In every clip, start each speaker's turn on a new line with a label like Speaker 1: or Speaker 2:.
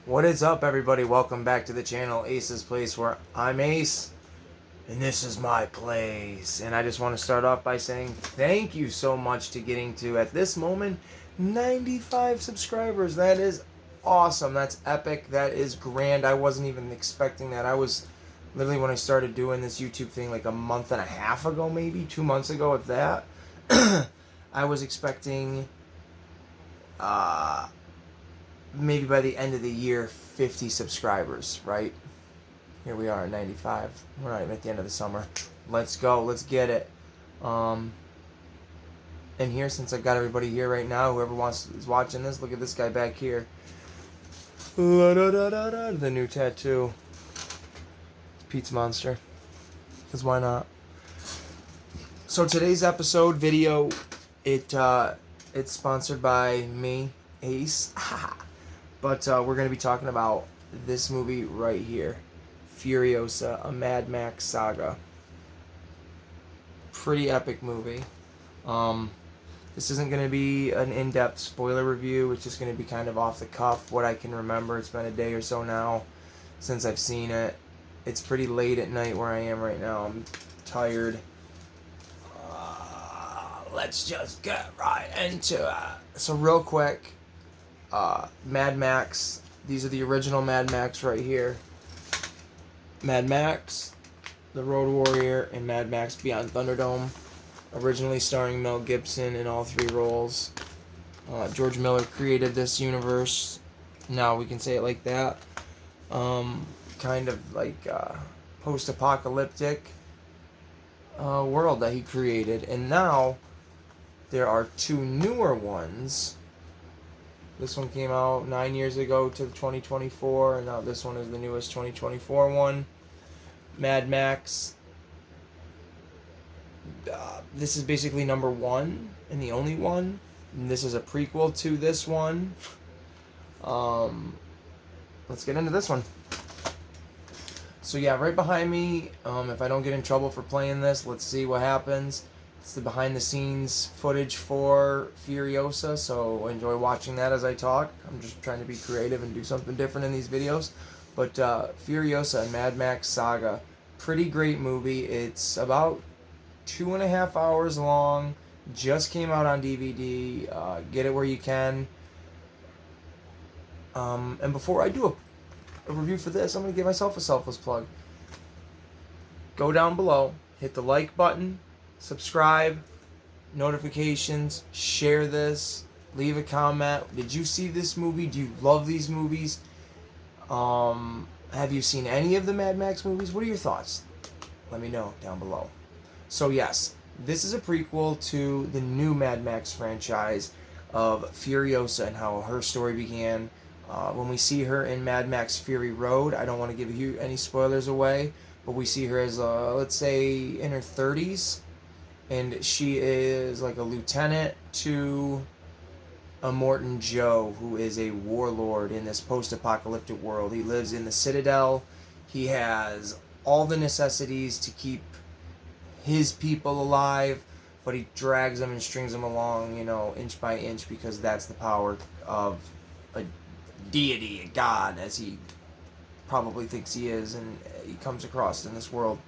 Speaker 1: What is up, everybody? Welcome back to the channel, Ace's Place, where I'm Ace, and this is my place. And I just want to start off by saying thank you so much to getting to, at this moment, 95 subscribers. That is awesome. That's epic. That is grand. I wasn't even expecting that. I was literally, when I started doing this YouTube thing like a month and a half ago, maybe 2 months ago, if that, I was expecting maybe by the end of the year 50 subscribers, right? Here we are at 95. We're not even at the end of the summer. Let's go. Let's get it. And here, since I got everybody here right now, whoever is watching this, look at this guy back here. The new tattoo. Pizza Monster. Because why not? So today's episode video, it's sponsored by me, Ace. But we're going to be talking about this movie right here. Furiosa, a Mad Max Saga. Pretty epic movie. This isn't going to be an in-depth spoiler review. It's just going to be kind of off the cuff, what I can remember. It's been a day or so now since I've seen it. It's pretty late at night where I am right now. I'm tired. Let's just get right into it. So real quick, Mad Max. These are the original Mad Max right here. Mad Max, The Road Warrior, and Mad Max Beyond Thunderdome. Originally starring Mel Gibson in all three roles. George Miller created this universe. Now we can say it like that. Kind of like post-apocalyptic world that he created. And now there are two newer ones. This one came out 9 years ago to 2024, and now this one is the newest 2024 one. Mad Max. This is basically number one and the only one. And this is a prequel to this one. Let's get into this one. So yeah, right behind me, if I don't get in trouble for playing this, let's see what happens. It's the behind the scenes footage for Furiosa, so enjoy watching that as I talk. I'm just trying to be creative and do something different in these videos. But Furiosa and Mad Max Saga, pretty great movie. It's about 2.5 hours long, just came out on DVD. Get it where you can. And before I do a review for this, I'm going to give myself a selfless plug. Go down below, hit the like button, subscribe, notifications, share this, leave a comment. Did you see this movie? Do you love these movies? Have you seen any of the Mad Max movies? What are your thoughts? Let me know down below. So yes, this is a prequel to the new Mad Max franchise of Furiosa and how her story began. When we see her in Mad Max Fury Road, I don't want to give you any spoilers away, but we see her as, let's say, in her 30s, and she is like a lieutenant to Immortan Joe, who is a warlord in this post-apocalyptic world. He lives in the Citadel. He has all the necessities to keep his people alive, but he drags them and strings them along, inch by inch, because that's the power of a deity, a god, as he probably thinks he is, and he comes across in this world.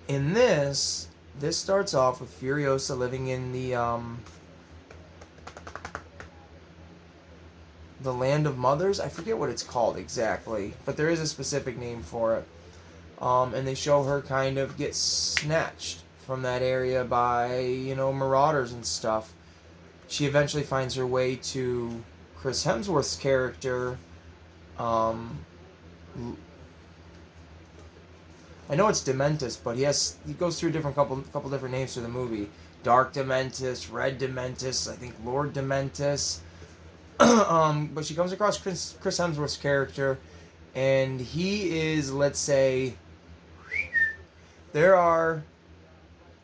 Speaker 1: In this starts off with Furiosa living in the Land of Mothers. I forget what it's called exactly, but there is a specific name for it. And they show her kind of get snatched from that area by, marauders and stuff. She eventually finds her way to Chris Hemsworth's character. I know it's Dementis, but he goes through couple different names for the movie. Dark Dementis, Red Dementis, I think Lord Dementis. But she comes across Chris Hemsworth's character, and he is, let's say, there are,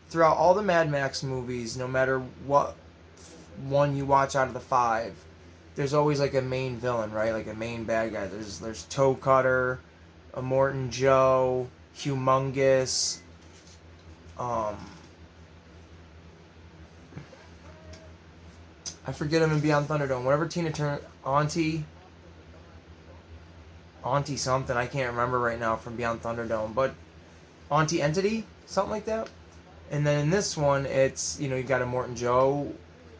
Speaker 1: throughout all the Mad Max movies, no matter what one you watch out of the 5, there's always like a main villain, right? Like a main bad guy. There's Toe Cutter, Immortan Joe, Humongous, I forget him in Beyond Thunderdome. Whatever Tina Turner, Auntie, Auntie something. I can't remember right now from Beyond Thunderdome, but Auntie Entity, something like that. And then in this one, it's, you know, you've got Immortan Joe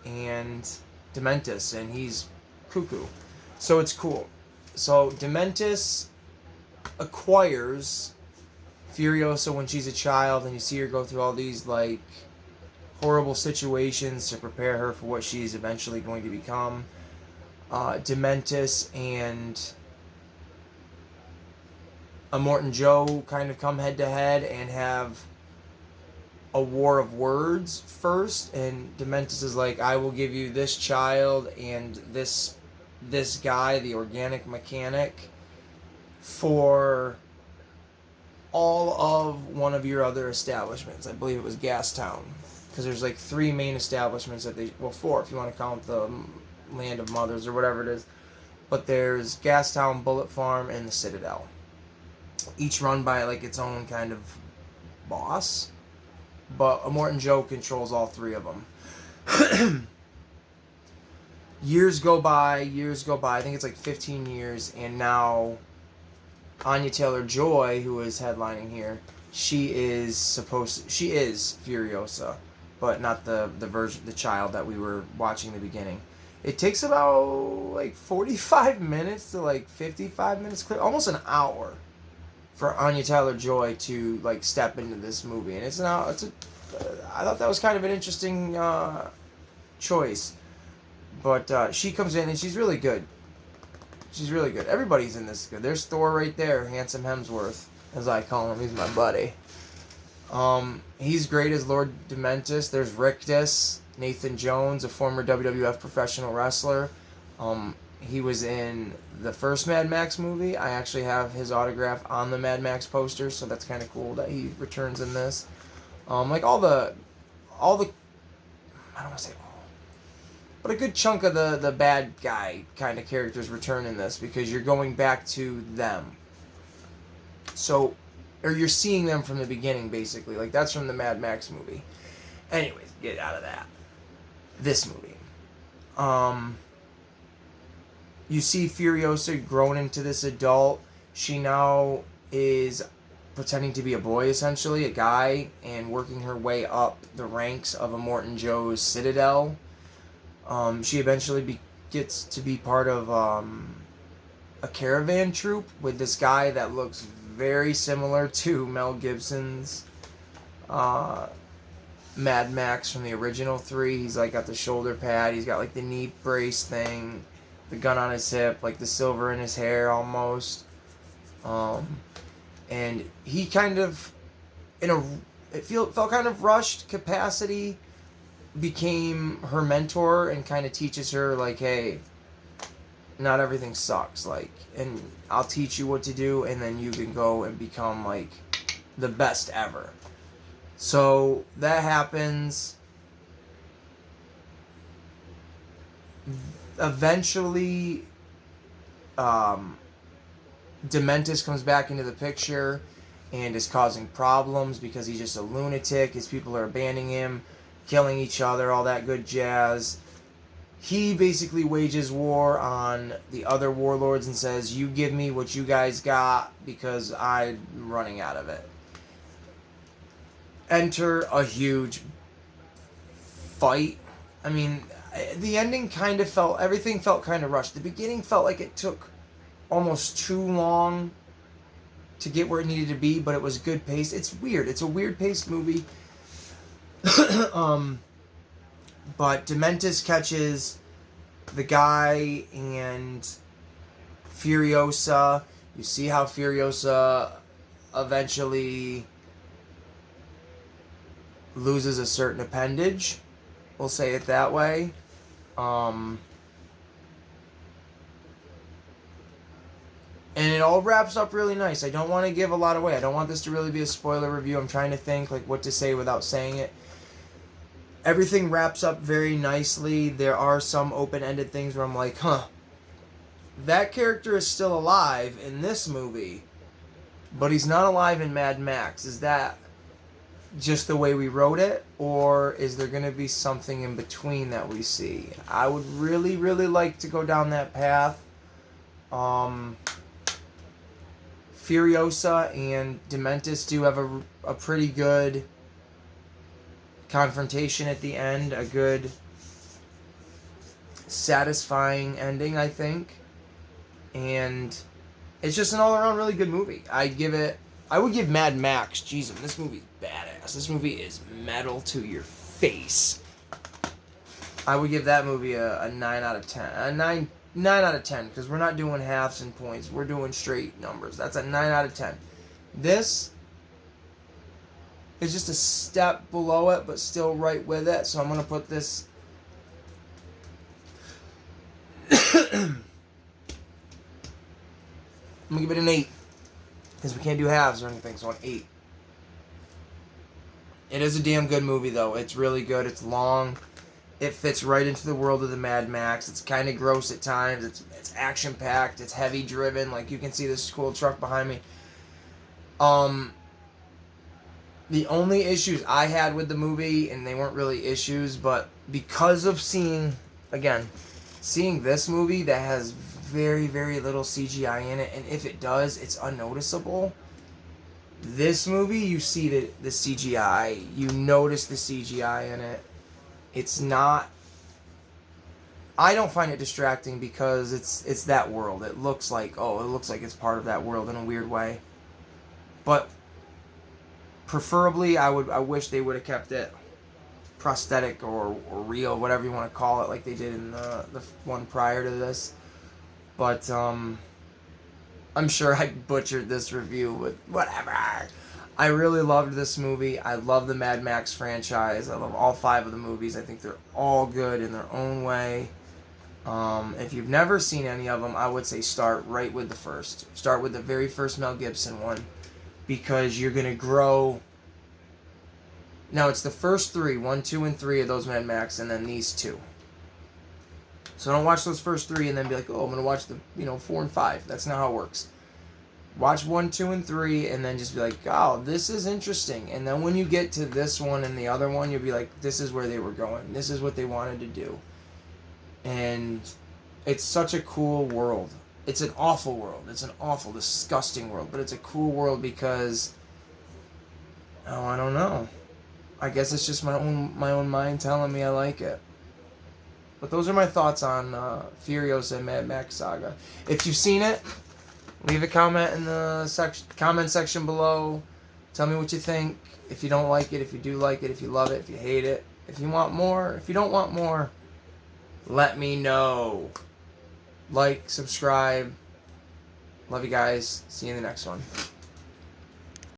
Speaker 1: and Dementis, and he's cuckoo. So it's cool. So Dementis acquires Furiosa when she's a child, and you see her go through all these, like, horrible situations to prepare her for what she's eventually going to become. Dementis and Immortan Joe kind of come head to head and have a war of words first, and Dementis is like, I will give you this child and this guy, the organic mechanic, for all of one of your other establishments. I believe it was Gastown, because there's like 3 main establishments that well, 4 if you want to count the Land of Mothers or whatever it is, but there's Gastown, Bullet Farm, and the Citadel, each run by like its own kind of boss. But Immortan Joe controls all 3 of them. Years go by. I think it's like 15 years, and now Anya Taylor-Joy, who is headlining here, she is Furiosa, but not the child that we were watching in the beginning. It takes about like 45 minutes to like 55 minutes, almost an hour, for Anya Taylor-Joy to like step into this movie, and I thought that was kind of an interesting choice, but she comes in and she's really good. She's really good. Everybody's in this good. There's Thor right there, handsome Hemsworth, as I call him. He's my buddy. He's great as Lord Dementis. There's Rictus, Nathan Jones, a former WWF professional wrestler. He was in the first Mad Max movie. I actually have his autograph on the Mad Max poster, so that's kind of cool that he returns in this. Like all the, I don't want to say all, but a good chunk of the bad guy kind of characters return in this, because you're going back to them. So, or you're seeing them from the beginning, basically. Like, that's from the Mad Max movie. Anyways, get out of that. This movie. You see Furiosa grown into this adult. She now is pretending to be a boy, essentially, a guy, and working her way up the ranks of Immortan Joe's Citadel. She eventually gets to be part of a caravan troupe with this guy that looks very similar to Mel Gibson's Mad Max from the original 3. He's like got the shoulder pad, he's got like the knee brace thing, the gun on his hip, like the silver in his hair almost. And he kind of, felt kind of rushed capacity, became her mentor and kind of teaches her, like, hey, not everything sucks, like, and I'll teach you what to do, and then you can go and become, like, the best ever. So that happens. Eventually, Dementis comes back into the picture and is causing problems because he's just a lunatic. His people are abandoning him, killing each other, all that good jazz. He basically wages war on the other warlords and says, you give me what you guys got because I'm running out of it. Enter a huge fight. I mean, the ending kind of everything felt kind of rushed. The beginning felt like it took almost too long to get where it needed to be, but it was good pace. It's weird. It's a weird paced movie. But Dementis catches the guy and Furiosa. You see how Furiosa eventually loses a certain appendage. We'll say it that way. And it all wraps up really nice. I don't want to give a lot away. I don't want this to really be a spoiler review. I'm trying to think like what to say without saying it. Everything wraps up very nicely. There are some open-ended things where I'm like, that character is still alive in this movie, but he's not alive in Mad Max. Is that just the way we wrote it, or is there going to be something in between that we see? I would really, really like to go down that path. Furiosa and Dementis do have a pretty good confrontation at the end. A good, satisfying ending, I think. And it's just an all-around really good movie. I would give Mad Max, Jesus, this movie's badass. This movie is metal to your face. I would give that movie a 9 out of 10. A 9 out of 10, because we're not doing halves and points. We're doing straight numbers. That's a 9 out of 10. This is just a step below it, but still right with it. So I'm going to put this... I'm going to give it an 8. Because we can't do halves or anything, so an 8. It is a damn good movie, though. It's really good. It's long. It fits right into the world of the Mad Max. It's kind of gross at times. It's action-packed. It's heavy-driven. Like, you can see this cool truck behind me. The only issues I had with the movie, and they weren't really issues, but because of seeing this movie that has very, very little CGI in it, and if it does, it's unnoticeable. This movie, you see the CGI. You notice the CGI in it. It's not... I don't find it distracting because it's that world. It looks like it's part of that world in a weird way. But preferably, I wish they would have kept it prosthetic or real, whatever you want to call it, like they did in the one prior to this. But I'm sure I butchered this review with whatever. I really loved this movie. I love the Mad Max franchise. I love all 5 of the movies. I think they're all good in their own way. If you've never seen any of them, I would say start right with the first. Start with the very first Mel Gibson one, because you're going to grow. Now, it's the first 3, 1, 2, and 3 of those Mad Max, and then these 2. So don't watch those first 3 and then be like, oh, I'm going to watch the 4 and 5. That's not how it works. Watch 1, 2, and 3, and then just be like, oh, this is interesting. And then when you get to this one and the other one, you'll be like, this is where they were going. This is what they wanted to do. And it's such a cool world. It's an awful world. It's an awful, disgusting world. But it's a cool world because, oh, I don't know. I guess it's just my own mind telling me I like it. But those are my thoughts on Furiosa and Mad Max Saga. If you've seen it, leave a comment in the comment section below. Tell me what you think. If you don't like it, if you do like it, if you love it, if you hate it, if you want more, if you don't want more, let me know. Like, subscribe. Love you guys. See you in the next one.